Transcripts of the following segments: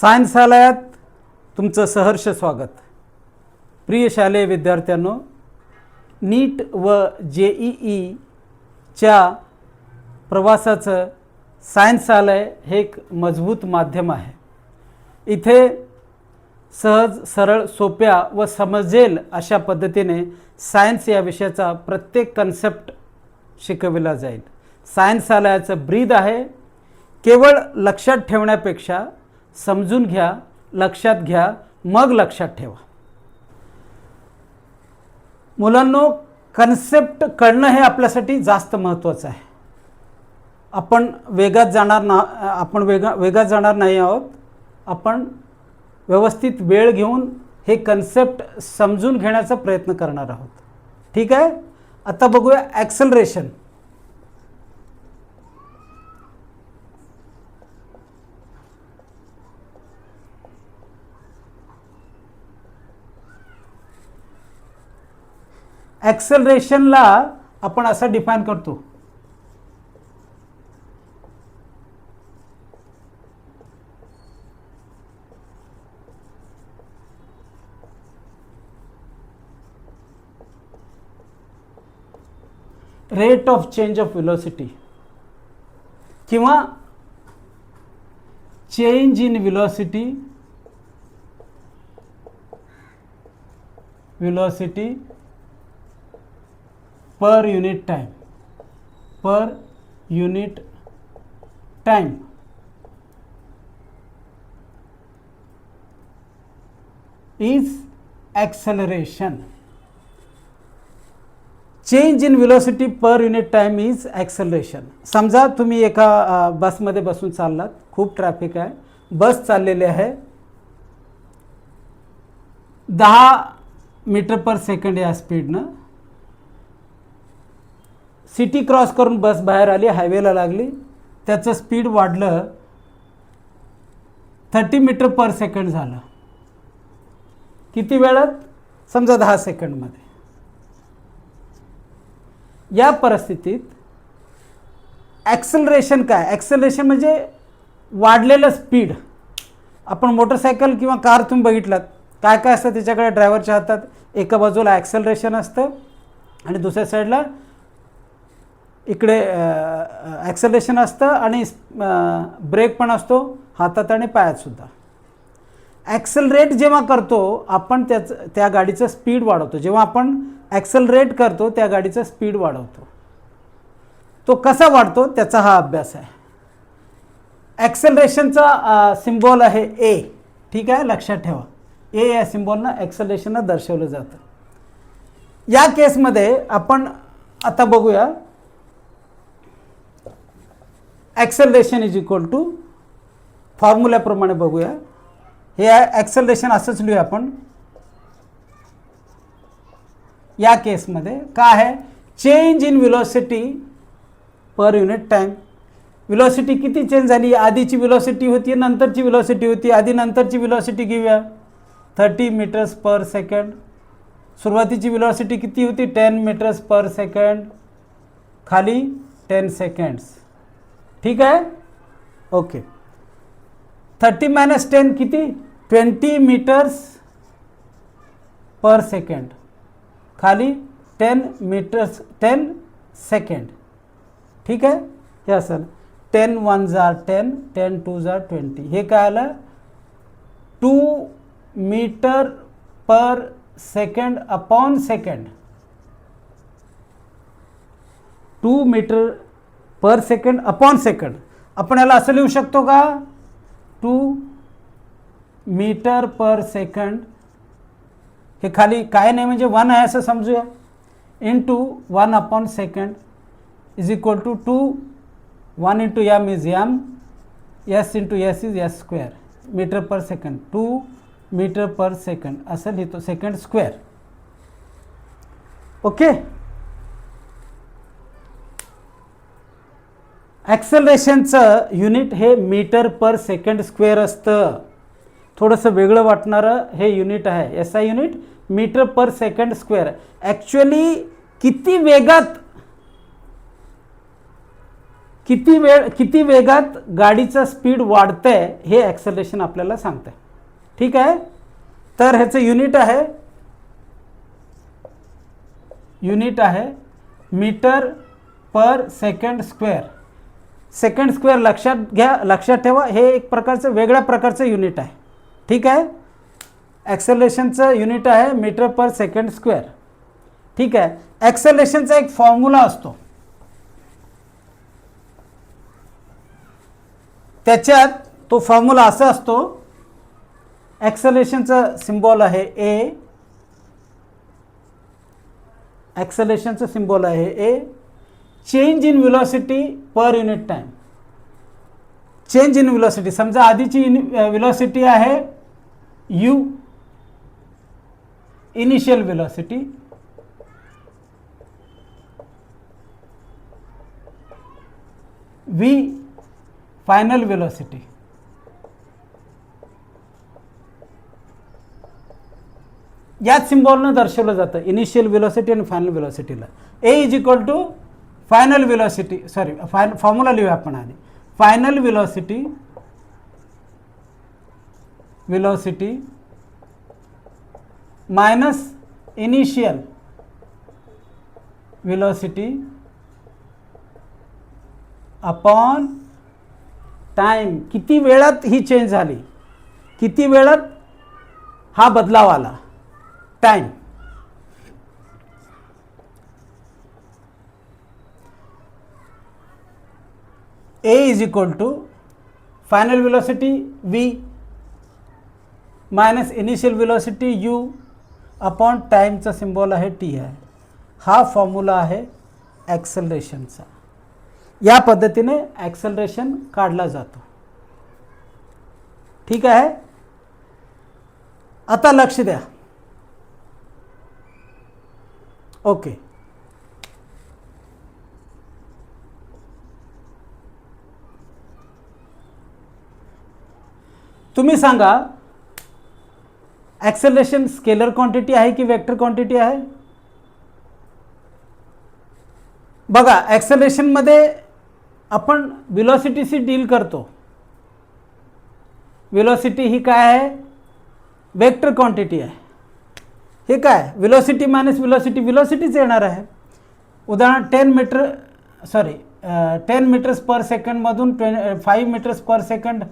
सायन्सालयात तुमचं सहर्ष स्वागत. प्रिय शालेय विद्यार्थ्यांनो, नीट व JEEच्या प्रवासाचं सायन्सालय हे एक मजबूत माध्यम आहे. इथे सहज, सरळ, सोप्या व समजेल अशा पद्धतीने सायन्स या विषयाचा प्रत्येक कन्सेप्ट शिकविला जाईल. सायन्सालयाचं ब्रीद आहे. केवळ लक्षात ठेवण्यापेक्षा समजून घ्या, लक्षात घ्या, मग लक्षात ठेवा. मुलांनो, कन्सेप्ट कळणं हे आपल्यासाठी जास्त महत्त्वाचं आहे. आपण वेगात जाणार नाही आहोत. आपण व्यवस्थित वेळ घेऊन हे कन्सेप्ट समजून घेण्याचा प्रयत्न करणार आहोत. ठीक आहे. आता बघूया ॲक्सेलरेशन. ॲक्सेलरेशनला आपण असं डिफाईन करतो. Rate of change of velocity किंवा change in velocity per unit time is acceleration. Change in velocity per unit time is acceleration. समजा तुम्ही एका बसमध्ये बसून चाललात. खूप ट्रॅफिक आहे. बस चाललेली आहे 10 मीटर पर सेकंड या स्पीडनं. सिटी क्रॉस करून बस बाहेर आली, हायवेला लागली. त्याचं स्पीड वाढलं, 30 मीटर पर सेकंड झालं. किती वेळात? समजा 10 सेकंडमध्ये. या परिस्थितीत ॲक्सेलरेशन काय? ॲक्सेलरेशन म्हणजे वाढलेलं स्पीड. आपण मोटरसायकल किंवा कार तुम्ही बघितलात, काय काय असतं त्याच्याकडे? ड्रायव्हरच्या हातात एका बाजूला ॲक्सेलरेशन असतं आणि दुसऱ्या साईडला इकडे ॲक्सेलरेशन असतं आणि ब्रेक पण असतो हातात आणि पायातसुद्धा. ॲक्सेलरेट जेव्हा करतो आपण त्या गाडीचं स्पीड वाढवतो. जेव्हा आपण ॲक्सेलरेट करतो त्या गाडीचं स्पीड वाढवतो. तो कसा वाढतो त्याचा हा अभ्यास आहे. ॲक्सेलरेशनचा सिम्बॉल आहे ए. ठीक आहे, लक्षात ठेवा. ए या सिम्बॉलनं ॲक्सेलरेशनला दर्शवलं जातं. या केसमध्ये आपण आता बघूया ॲक्सेलरेशन इज इक्वल टू फॉर्म्युल्याप्रमाणे बघूया. हे ॲक्सेलरेशन असंच लिहूया आपण. या केसमध्ये काय आहे? Change in velocity per unit time. Velocity किती चेंज झाली? आधीची वेलोसिटी होती, नंतरची वेलोसिटी होती. आधी नंतरची वेलोसिटी घेऊया. 30 मीटर्स पर सेकंड. सुरुवातीची वेलोसिटी किती होती? 10 मीटर्स पर सेकंड. खाली 10 सेकंड्स. ठीक आहे. ओके. 30 - 10 किती? 20 मीटर्स पर सेकंड. खाली 10 मीटर्स 10 सेकंड. ठीक आहे. हे असेल 10 1 जार 10, 10 2 जार 20. हे काय आलं? 2 metre per second upon second. 2 metre per second upon second. आपण याला असं लिहू शकतो का? 2 मीटर पर सेकंड. हे खाली काय नाही म्हणजे 1 आहे असं समजूया. Into 1 upon second is equal to 2. 1 into M is M. S into S is S square. Metre per second 2 metre per second असं लिहितो. Second square. ओके. ॲक्सेलरेशनचं युनिट हे मीटर पर सेकंड स्क्वेअर असतं. थोडंसं वेगळं वाटणारं हे युनिट आहे. SI unit metre per second square. Actually किती वेगात किती वेगात गाडीचा स्पीड वाढतंय हे ॲक्सेलरेशन आपल्याला सांगतंय. ठीक आहे. तर ह्याचं युनिट आहे metre per second square. Second square लक्षात ठेवा, हे एक प्रकारचं वेगळ्या प्रकारचं युनिट आहे. ठीक आहे. ॲक्सेलरेशनचं युनिट आहे मीटर पर सेकंड स्क्वेअर. ठीक आहे. ॲक्सेलरेशनचा एक फॉर्म्युला असतो, त्याच्यात तो फॉर्म्युला असा असतो, ॲक्सेलरेशनचा सिम्बॉल आहे ए, ॲक्सेलरेशनचं सिम्बॉल आहे A, change in velocity per unit time. Change in velocity, समजा आधीची व्हेलॉसिटी आहे U, initial velocity, V final velocity. याच सिम्बॉलनं दर्शवलं जातं इनिशियल व्हेलॉसिटी आणि फायनल व्हेलॉसिटीला. A is equal to final velocity, formula लिहूया आपण आधी. Final velocity minus initial velocity upon time. किती वेळात ही चेंज झाली, किती वेळात हा बदलाव आला, time. A is equal to final velocity V minus initial velocity U upon टाइमचा सिम्बॉल आहे टी आहे. हा फॉर्म्युला आहे ॲक्सेलरेशनचा. या पद्धतीने ॲक्सेलरेशन काढला जातो. ठीक आहे. आता लक्ष द्या. ओके. तुम्ही सांगा, ॲक्सेलरेशन स्केलर क्वांटिटी आहे की वेक्टर क्वांटिटी आहे? बघा, ॲक्सेलरेशनमध्ये आपण व्हेलॉसिटीशी डील करतो. व्हेलॉसिटी ही काय आहे? वेक्टर क्वांटिटी आहे. हे काय? व्हेलॉसिटी मायनस व्हेलॉसिटीच येणार आहे. उदाहरण 10 मीटर्स पर सेकंडमधून 5 मीटर्स पर सेकंड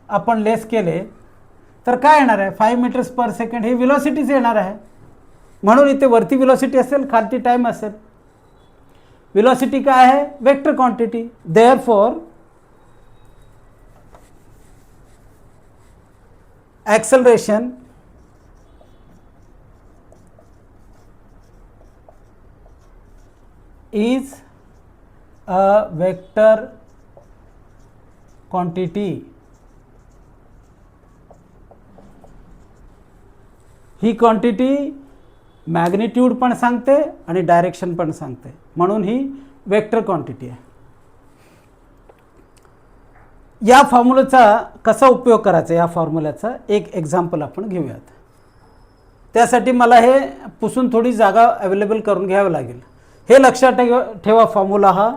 आपण लेस केले तर काय येणार आहे? 5 मीटर्स पर सेकंड हे व्हेलॉसिटीच येणार आहे. म्हणून इथे वरती व्हेलॉसिटी असेल, खालती टाइम असेल. व्हेलॉसिटी काय आहे? Vector quantity. Therefore acceleration is a vector quantity. He quantity magnitude पण सांगते आणि डायरेक्शन पण सांगते, म्हणून ही वेक्टर क्वांटिटी आहे. या फॉर्म्युलाचा कसा उपयोग करायचा, या फॉर्म्युल्याचा एक एक्झाम्पल आपण घेऊयात. त्यासाठी मला हे पुसून थोडी जागा अवेलेबल करून घ्यावी लागेल. हे लक्षात ठेवा, फॉर्म्युला हा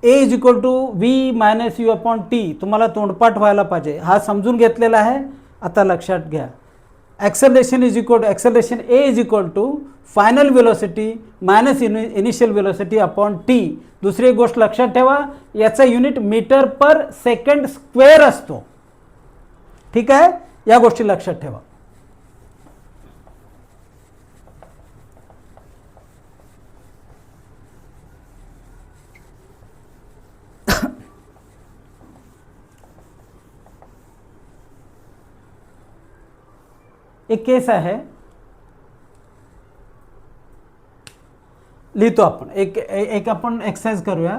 A is equal to V minus U upon T. तुम्हाला तोंडपाठ व्हायला पाहिजे, हा समजून घेतलेला आहे. आता लक्षात घ्या, acceleration A is equal to final velocity minus initial velocity upon T. दुसरी एक गोष्ट लक्षात ठेवा, याचा unit metre per second square असतो. ठीक आहे, या गोष्टी लक्षात ठेवा. एक केस आहे, लिहितो आपण. एक आपण एक्सरसाइज करूया.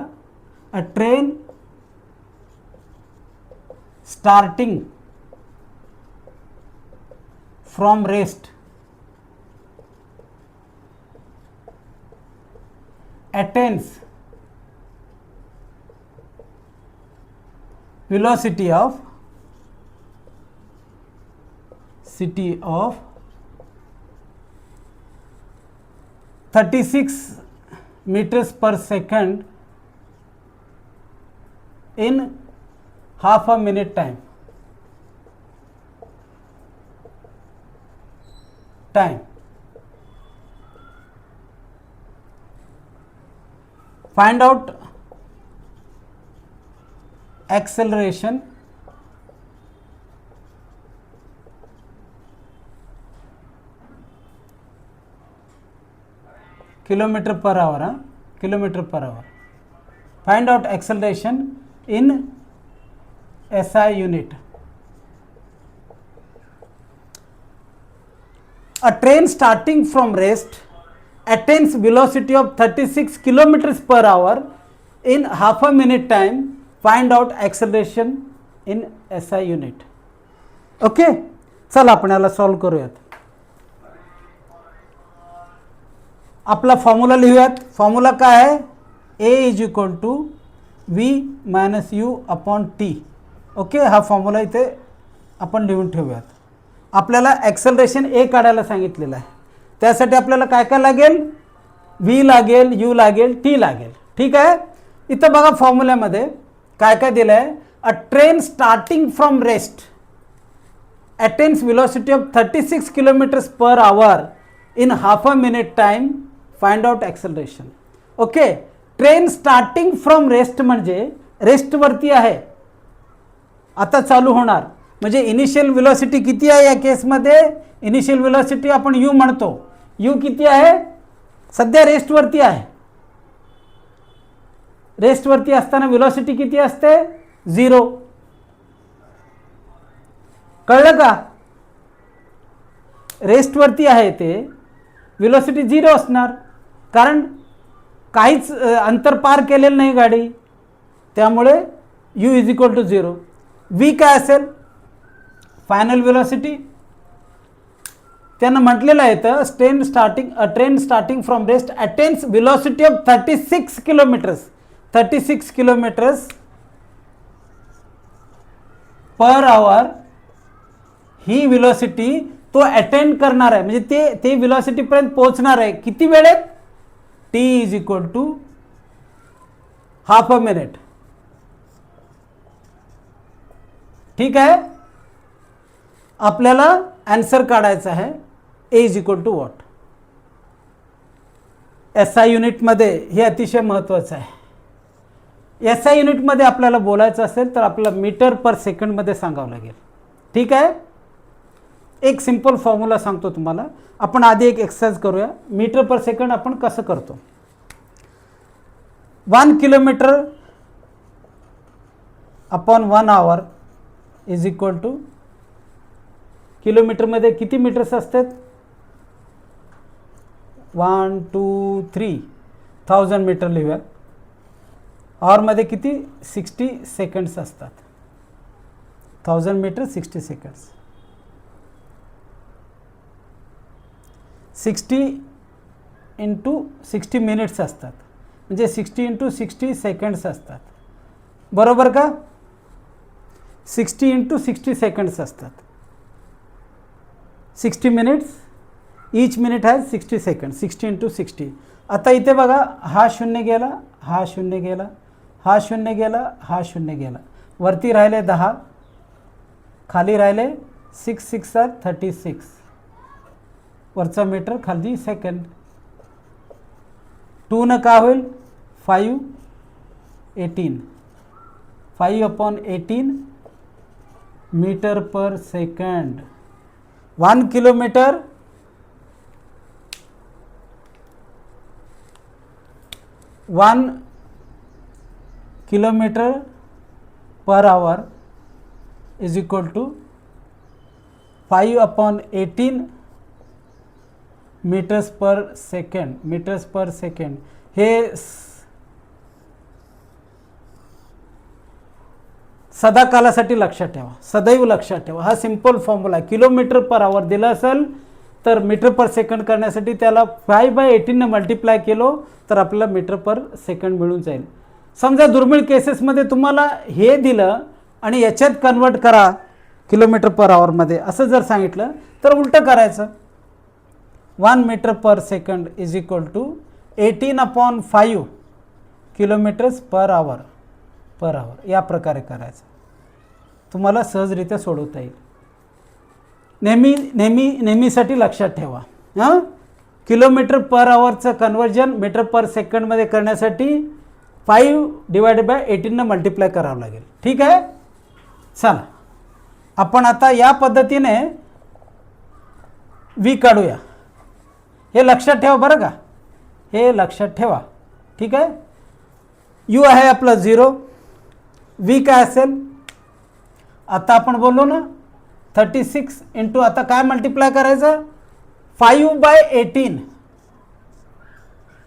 अ train starting from rest attains velocity of 36 meters per second in half a minute time. Find out acceleration kilometer per hour. Find out acceleration in SI unit. A train starting from rest attains velocity of 36 kilometers per hour in half a minute time. Find out acceleration in SI unit. Okay, चला आपण याला solve करूयात. आपला formula लिहूयात. Formula काय आहे? A is equal to V minus U upon T. Okay, हा formula इथे आपण लिहून ठेवूयात. आपल्याला ॲक्सेलरेशन ए काढायला सांगितलेलं आहे. त्यासाठी आपल्याला काय काय लागेल? V लागेल, U लागेल, T लागेल. ठीक आहे. इथं बघा फॉर्म्युल्यामध्ये काय काय दिलं आहे? अ train starting from rest attains velocity of 36 kilometres per our in half a minute time. Find out acceleration. Okay, train starting from rest म्हणजे रेस्टवरती आहे, आता चालू होणार. म्हणजे इनिशियल वेलोसिटी किती आहे या केसमध्ये? इनिशियल वेलोसिटी आपण यू म्हणतो. यू किती आहे? सध्या रेस्टवरती आहे. रेस्टवरती असताना वेलोसिटी किती असते? 0. कळलं का? रेस्टवरती आहे ते, वेलोसिटी 0 असणार, कारण काहीच अंतर पार केलेलं नाही गाडी, त्यामुळे u is equal to 0. v काय असेल? Final velocity. त्यांना म्हटलेलं आहे तर train starting from rest attains velocity of 36 kilometres per hour. ही वेलोसिटी तो अटेंड करणार आहे, म्हणजे ते वेलोसिटी पर्यंत पोहोचणार आहे. किती वेळेत? t is equal to half a minute. ठीक आहे. आपल्याला आन्सर काढायचा आहे a is equal to what. SI युनिटमध्ये हे अतिशय महत्त्वाचं आहे. SI युनिटमध्ये आपल्याला बोलायचं असेल तर आपल्याला मीटर पर सेकंडमध्ये सांगावं लागेल. ठीक आहे. एक सिंपल फॉर्म्युला सांगतो तुम्हाला. आपण आधी एक एक्सरसाइज करूया. मीटर पर सेकंड आपण कसं करतो? 1 kilometre upon 1 hour is equal to, किलोमीटरमध्ये किती मीटर्स असतात? 1 2 3 1000 मीटर लिहूया. आवरमध्ये किती? 60 सेकंड्स असतात. 1000 मीटर 60 सेकंड्स. 60 इंटू 60 मिनिट्स असतात, म्हणजे 60 इंटू 60 सेकंड्स असतात. बरोबर का? 60 इंटू 60 सेकंड्स असतात. 60 minutes, each minute has 60 second. 60 into 60. आता इथे बघा, हा शून्य गेला, हा शून्य गेला, हा शून्य गेला, हा शून्य गेला. वरती राहिले 10, खाली राहिले 6 6 36. वरचा मीटर, खाली सेकंड. 2 न का होईल? 5 18. 5 upon 18 metre per second. 1 kilometre 1 kilometre per hour is equal to 5 upon 18 metres per second. हे सदा कालासाठी लक्षात ठेवा, सदैव लक्षात ठेवा. हा simple formula. Kilometre per hour दिलं असेल तर मीटर पर सेकंड करण्यासाठी त्याला 5/18 ने मल्टिप्लाय केलो तर आपल्याला मीटर पर सेकंड मिळून जाईल. समजा दुर्मिळ केसेसमध्ये तुम्हाला हे दिलं आणि याच्यात कन्वर्ट करा किलोमीटर पर आवरमध्ये असं जर सांगितलं तर उलटं करायचं. 1 metre per second is equal to 18 upon 5 kilometres per hour. Per hour या प्रकारे करायचं, तुम्हाला सहजरित्या सोडवता येईल. नेहमीसाठी लक्षात ठेवा, हां, किलोमीटर पर आवरचं कन्वर्जन मीटर पर सेकंडमध्ये करण्यासाठी 5/18 मल्टिप्लाय करावं लागेल. ठीक आहे. चला आपण आता या पद्धतीने V काढूया. हे लक्षात ठेवा बरं का, हे लक्षात ठेवा. ठीक आहे. U आहे आपला 0, V काय असेल, आता आपण बोललो ना 36 इंटू, आता काय मल्टिप्लाय करायचं 5/18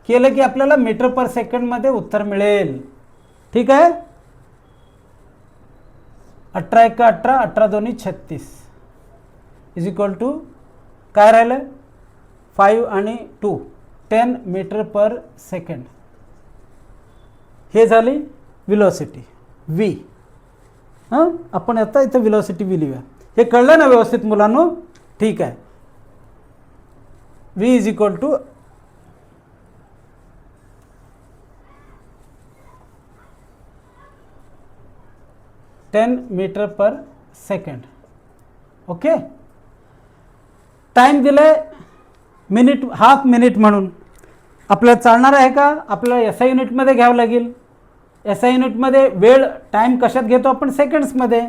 केलं की आपल्याला मीटर पर सेकंडमध्ये उत्तर मिळेल. ठीक आहे. 18 × 18, 18 × 2 = 36 इज इक्वल टू काय राहिलं 5 आणि 2 10 मीटर पर सेकंड. हे झाली विलॉसिटी V. हां, आपण आता इथं विलॉसिटी V लिहूया. हे कळलं ना व्यवस्थित मुलांनो? ठीक आहे. V is equal to metre per second. Okay. Time दिलाय मिनिट, हाफ मिनिट म्हणून. आपल्याला चालणार आहे का? आपल्याला SI युनिटमध्ये घ्यावं लागेल. SI युनिटमध्ये वेळ टाइम कशात घेतो आपण? सेकंड्समध्ये.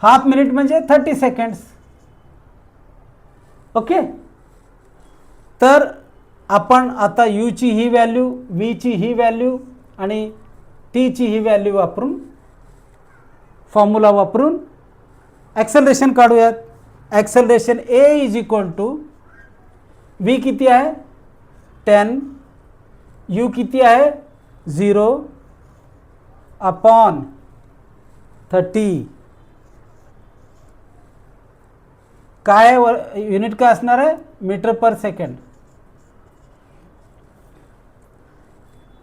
हाफ मिनिट म्हणजे 30 सेकंड्स. ओके. तर आपण आता U ची ही व्हॅल्यू, V ची ही व्हॅल्यू आणि T ची ही व्हॅल्यू वापरून, फॉर्म्युला वापरून ॲक्सेलरेशन काढूयात. Acceleration A is equal to V किती आहे 10, U किती आहे 0/30. काय युनिट काय असणार आहे? Metre per second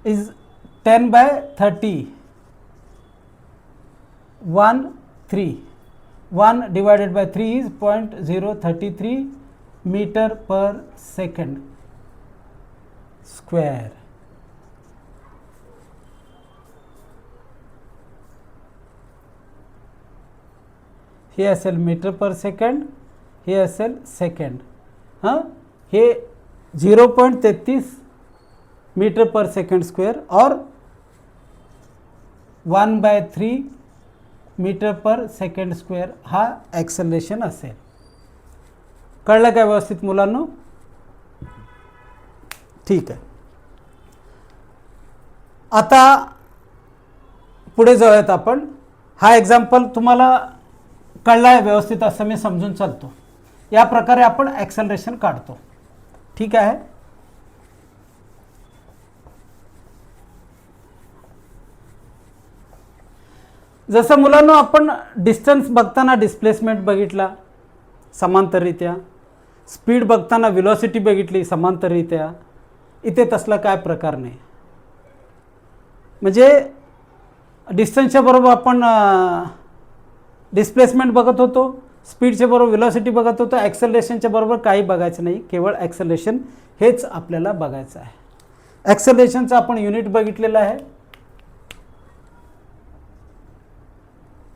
is 10/30 1/3. 1/3 is 0.033 metre per second square. हे असेल मीटर पर सेकंड, हे असेल सेकंड. हां, हे 0.33 मीटर पर सेकंड स्क्वेअर और 1/3 मीटर पर सेकंड स्क्वेअर हा ॲक्सेलरेशन असेल. कळलं काय व्यवस्थित मुलांनो? ठीक आहे. आता पुढे जाऊयात आपण. हा एक्झाम्पल तुम्हाला कळला आहे व्यवस्थित असं मी समजून चालतो. या प्रकारे आपण ॲक्सेलरेशन काढतो. ठीक आहे. जसं मुलांनो आपण डिस्टन्स बघताना डिस्प्लेसमेंट बघितला समांतररित्या, स्पीड बघताना व्हेलॉसिटी बघितली समांतररित्या, इथे तसला काय प्रकार नाही. म्हणजे डिस्टन्सच्या बरोबर आपण डिस्प्लेसमेंट बघत होतो, स्पीडच्या बरोबर व्हेलॉसिटी बघत होतो, ॲक्सेलरेशनच्या बरोबर काही बघायचं नाही, केवळ ॲक्सेलरेशन हेच आपल्याला बघायचं आहे. ॲक्सेलरेशनचं आपण युनिट बघितलेलं आहे.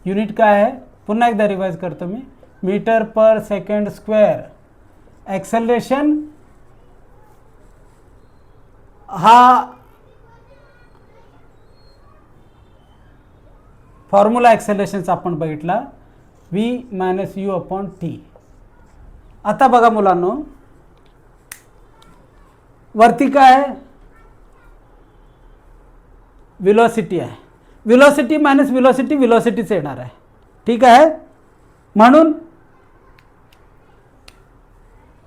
युनिट काय आहे पुन्हा एकदा रिवाइज करतो मी, metre per second square. Acceleration हा फॉर्म्युला ॲक्सेलरेशनचा आपण बघितला V - U/T. आता बघा मुलांनो, वरती काय आहे व्हेलॉसिटी आहे. व्हेलॉसिटी मायनस व्हेलॉसिटी व्हेलॉसिटीच येणार आहे. ठीक आहे. म्हणून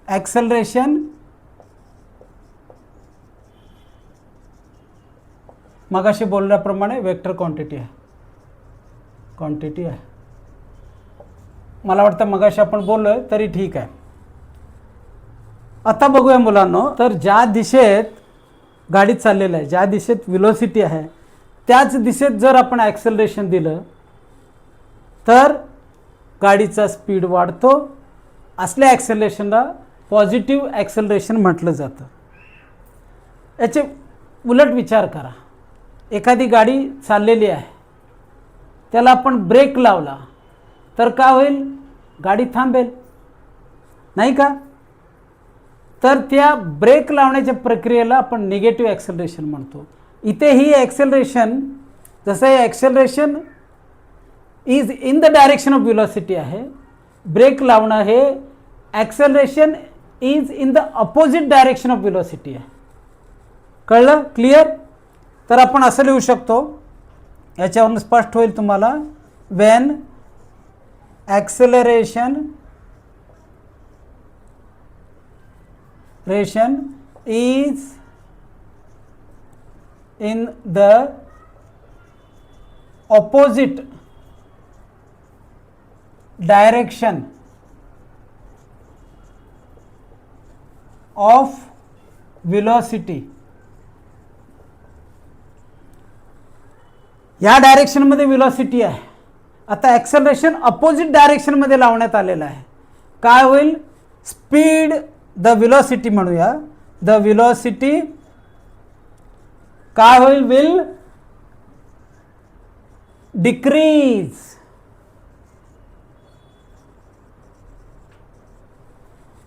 ॲक्सेलरेशन मगाशी बोलल्याप्रमाणे वेक्टर क्वांटिटी आहे. मला वाटतं मगाशी आपण बोललोय तरी ठीक आहे. आता बघूया मुलांनो, तर ज्या दिशेत गाडी चाललेलं आहे, ज्या दिशेत व्हेलॉसिटी आहे, त्याच दिशेत जर आपण ॲक्सेलरेशन दिलं तर गाडीचा स्पीड वाढतो. असल्या ॲक्सेलरेशनला एखादी गाडी चाललेली आहे, त्याला आपण ब्रेक लावला तर काय होईल? गाडी थांबेल, नाही का? तर त्या ब्रेक लावण्याच्या प्रक्रियेला आपण निगेटिव्ह ॲक्सेलरेशन म्हणतो. इथे ही ॲक्सेलरेशन, जसं हे acceleration is in the direction of velocity आहे, ब्रेक लावणं हे acceleration is in the opposite direction of velocity आहे. कळलं? क्लिअर? तर आपण असं लिहू शकतो, याच्यावरून स्पष्ट होईल तुम्हाला. Wien acceleration is in the opposite direction of velocity. या डायरेक्शनमध्ये व्हेलॉसिटी आहे, आता ॲक्सेलरेशन अपोजिट डायरेक्शनमध्ये लावण्यात आलेलं आहे. काय होईल? स्पीड, द व्हेलॉसिटी म्हणूया, द व्हेलॉसिटी काय होईल? Will decrease.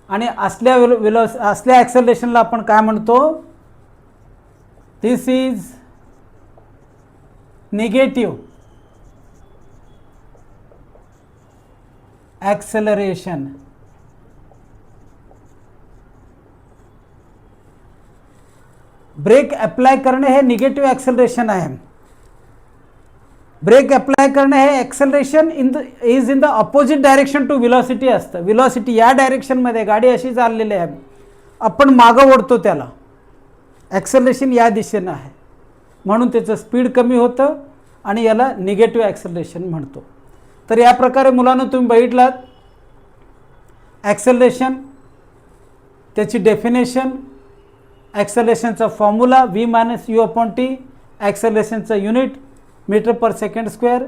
आणि असल्या असल्या ॲक्सेलरेशनला आपण काय म्हणतो? This is negative acceleration. Brake apply करणे हे निगेटिव्ह ॲक्सेलरेशन आहे. ब्रेक अप्लाय करणे हे acceleration is in the opposite direction to velocity असतं. व्हेलॉसिटी या डायरेक्शनमध्ये गाडी अशी चाललेली आहे, आपण मागं ओढतो त्याला, ॲक्सेलरेशन या दिशेनं आहे, म्हणून त्याचं स्पीड कमी होतं आणि याला निगेटिव्ह ॲक्सेलरेशन म्हणतो. तर या प्रकारे मुलांना तुम्ही बघितलात ॲक्सेलरेशन, त्याची डेफिनेशन, ॲक्सेलरेशनचा फॉर्म्युला v - u/t, ॲक्सेलरेशनचं unit metre per second square.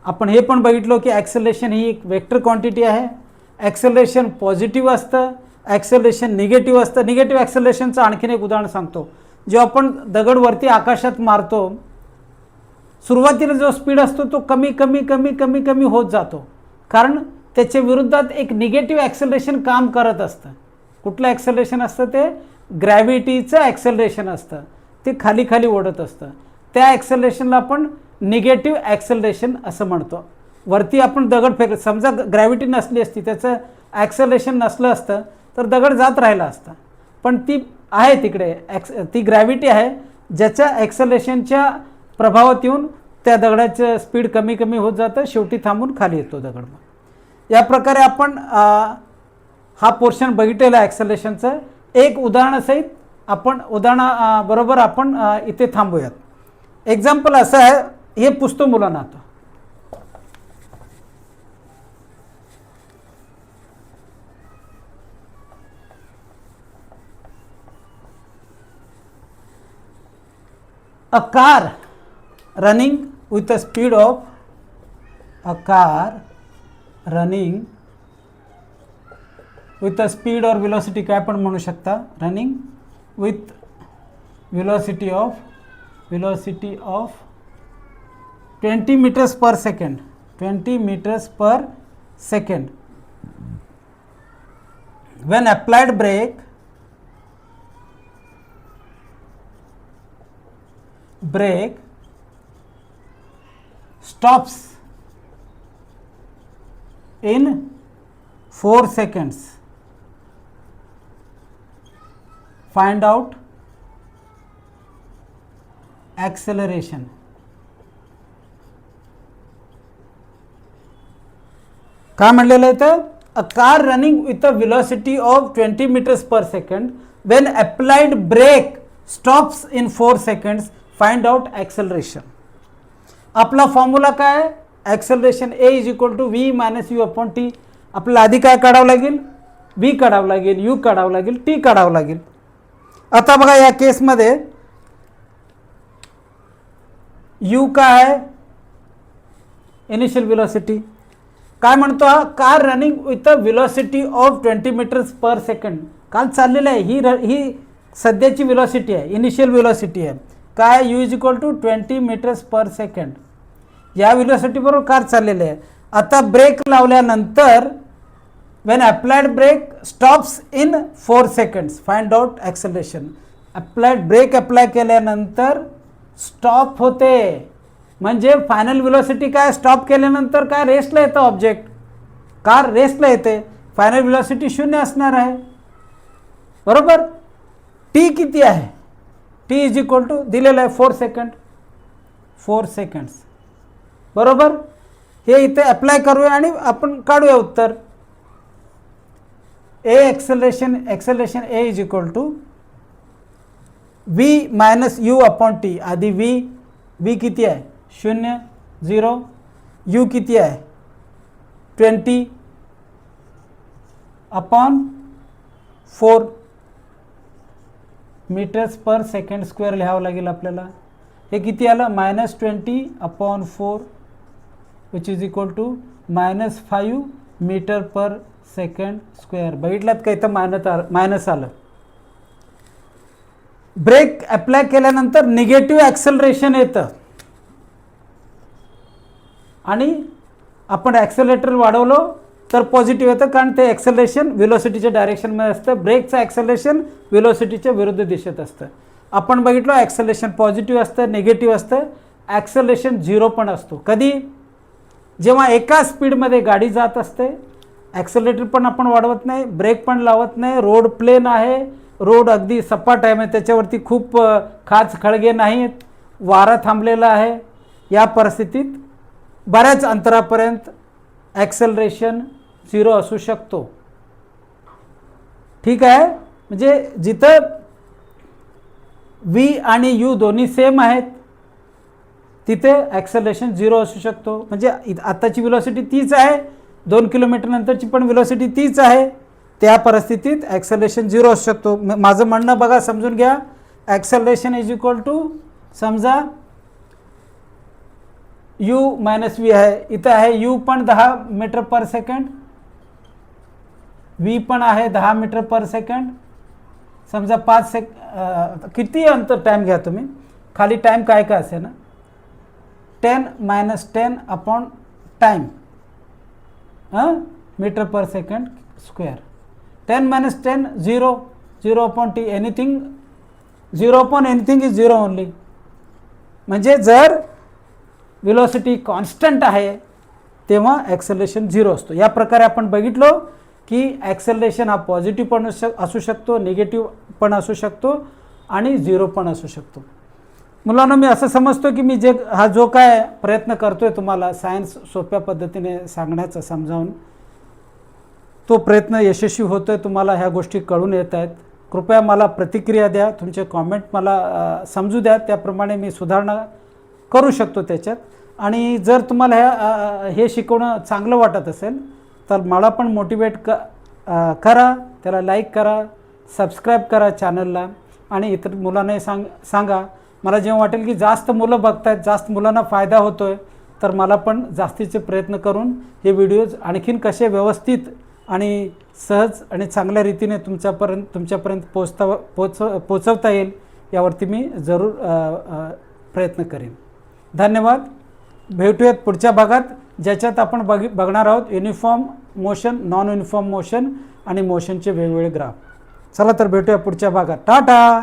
आपण हे पण बघितलो की ॲक्सेलरेशन ही एक वेक्टर क्वांटिटी आहे. ॲक्सेलरेशन पॉझिटिव्ह असतं, ॲक्सेलरेशन निगेटिव्ह असतं. निगेटिव्ह ॲक्सेलरेशनचं आणखीन एक उदाहरण सांगतो. जेव्हा आपण दगडवरती आकाशात मारतो, सुरुवातीला जो स्पीड असतो तो कमी कमी कमी कमी कमी होत जातो, कारण त्याच्या विरुद्धात एक निगेटिव्ह ॲक्सेलरेशन काम करत असतं. कुठलं ॲक्सेलरेशन असतं? ते ग्रॅव्हिटीचं ॲक्सेलरेशन असतं, ते खाली खाली ओढत असतं. त्या ॲक्सेलरेशनला आपण निगेटिव्ह ॲक्सेलरेशन असं म्हणतो. वरती आपण दगड फेक, समजा ग्रॅव्हिटी नसली असती, त्याचं ॲक्सेलरेशन नसलं असतं तर दगड जात राहिला असता, पण ती आहे तिकडे, ती ग्रॅव्हिटी आहे ज्याच्या ॲक्सेलरेशनच्या प्रभावात येऊन त्या दगडाचं स्पीड कमी कमी होत जातं, शेवटी थांबून खाली येतो दगड. या प्रकारे आपण हा पोर्शन बघितलेला ॲक्सेलरेशनचं. एक उदाहरणासहित आपण बरोबर आपण इथे थांबूयात. एक्झाम्पल असं आहे, हे पुसतो मुलांना आता. A car running with a speed of with a speed or velocity काय पण म्हणू शकता, running with velocity of 20 meters per second, 20 meters per second. When applied brake stops in 4 seconds. Find out acceleration. काय म्हणलेलं आहे तर a car running with a velocity of 20 meters per second when applied brake stops in 4 seconds, find out acceleration. आपला formula काय आहे? Acceleration A = v - u/t. आपल्याला आधी काय काढावं लागेल? v काढावं लागेल, u काढावं लागेल, t काढावं लागेल. आता बघा या केसमध्ये u काय आहे? Initial velocity. काय म्हणतो हा? Car running with a velocity of 20 meters per second. काल चाललेलं आहे, ही सध्याची व्हेलॉसिटी आहे, इनिशियल व्हेलॉसिटी आहे. काय u is equal to 20 metres per second. या व्हेलॉसिटी बरोबर कार चाललेली आहे. आता ब्रेक लावल्यानंतर when applied brake stops in 4 seconds find out acceleration. applied brake apply केल्यानंतर स्टॉप होते, म्हणजे फायनल व्हेलॉसिटी काय, स्टॉप केल्यानंतर काय रेस्टला येतं ऑब्जेक्ट, कार रेस्टला येते, फायनल व्हेलॉसिटी 0 असणार आहे. बरोबर. टी किती आहे, टी इज इक्वल टू दिलेलं आहे 4 सेकंड, 4 सेकंड्स. बरोबर. हे इथे अप्लाय करूया आणि आपण काढूया उत्तर. A acceleration A is equal to V minus U upon T. आधी व्ही किती आहे 0 0, यू किती आहे 20 upon 4 metres per second square लिहावं लागेल आपल्याला. हे किती आलं -20 upon 4 which is equal to -5 metre per second square. बघितलात का इथं मायनस आलं. ब्रेक अप्लाय केल्यानंतर निगेटिव्ह ॲक्सेलरेशन येतं आणि आपण ॲक्सेलरेटर वाढवलो तर पॉझिटिव्ह येतं, कारण ते ॲक्सेलरेशन व्हेलॉसिटीच्या डायरेक्शनमध्ये असतं. ब्रेकचं ॲक्सेलरेशन व्हेलॉसिटीच्या विरुद्ध दिशेत असतं. आपण बघितलं ॲक्सेलरेशन पॉझिटिव्ह असतं, निगेटिव्ह असतं, ॲक्सेलरेशन 0 पण असतो. कधी, जेव्हा एका स्पीडमध्ये गाडी जात असते, ॲक्सेलरेटर पण आपण वाढवत नाही, ब्रेक पण लावत नाही, रोड प्लेन आहे, रोड अगदी सपाट आहे, म्हणजे त्याच्यावरती खूप खाच खळगे नाहीत, वारा थांबलेला आहे. या परिस्थितीत बऱ्याच अंतरापर्यंत ॲक्सेलरेशन 0 असू शकतो. ठीक आहे. म्हणजे जिथं व्ही आणि यू दोन्ही सेम आहेत तिथे ॲक्सेलरेशन 0 असू शकतो. म्हणजे आताची व्हेलॉसिटी तीच आहे, 2 किलोमीटर नंतरची पण व्हेलॉसिटी तीच आहे, त्या परिस्थितीत ॲक्सेलरेशन 0 असू शकतो. माझं म्हणणं बघा, समजून घ्या. ॲक्सेलरेशन इज इक्वल टू, समजा u मायनस व्ही आहे, इथं आहे u पण 10 मीटर पर सेकंड, v पण आहे 10 मीटर पर सेकंड. समजा 5 किती अंतर टाईम घ्या तुम्ही, खाली टाईम काय काय असेल ना, 10 - 10 upon time metre per second square. 10 - 10 0, 0 upon T, anything 0 upon anything is 0 only. म्हणजे जर व्हेलॉसिटी कॉन्स्टंट आहे तेव्हा ॲक्सेलरेशन 0 असतो. या प्रकारे आपण बघितलो की ॲक्सेलरेशन हा पॉझिटिव्ह पण असू शकतो, निगेटिव्ह पण असू शकतो आणि 0 पण असू शकतो. मुलांना मी असं समजतो की मी जो काय प्रयत्न करतोय तुम्हाला सायन्स सोप्या पद्धतीने सांगण्याचा, समजावून, तो प्रयत्न यशस्वी होतोय. तुम्हाला ह्या गोष्टी कळून येत आहेत. कृपया मला प्रतिक्रिया द्या, तुमचे कॉमेंट मला समजू द्या, त्याप्रमाणे मी सुधारणा करू शकतो त्याच्यात. आणि जर तुम्हाला हे शिकवणं चांगलं वाटत असेल तर मला पण मोटिवेट करा, त्याला लाईक करा, सबस्क्राईब करा चॅनलला आणि इतर मुलांनाही सांगा. मला जेव्हा वाटेल की जास्त मुलं बघतायत, जास्त मुलांना फायदा होतोय, तर मला पण जास्तीचे प्रयत्न करून हे व्हिडिओज आणखीन कसे व्यवस्थित आणि सहज आणि चांगल्या रीतीने तुमच्यापर्यंत पोचवता येईल यावरती मी जरूर प्रयत्न करेन. धन्यवाद. भेटूयात पुढच्या भागात, ज्याच्यात आपण बघणार आहोत uniform motion, non uniform motion आणि मोशनचे वेगवेगळे ग्राफ. चला तर भेटूया पुढच्या भागात. टाटा.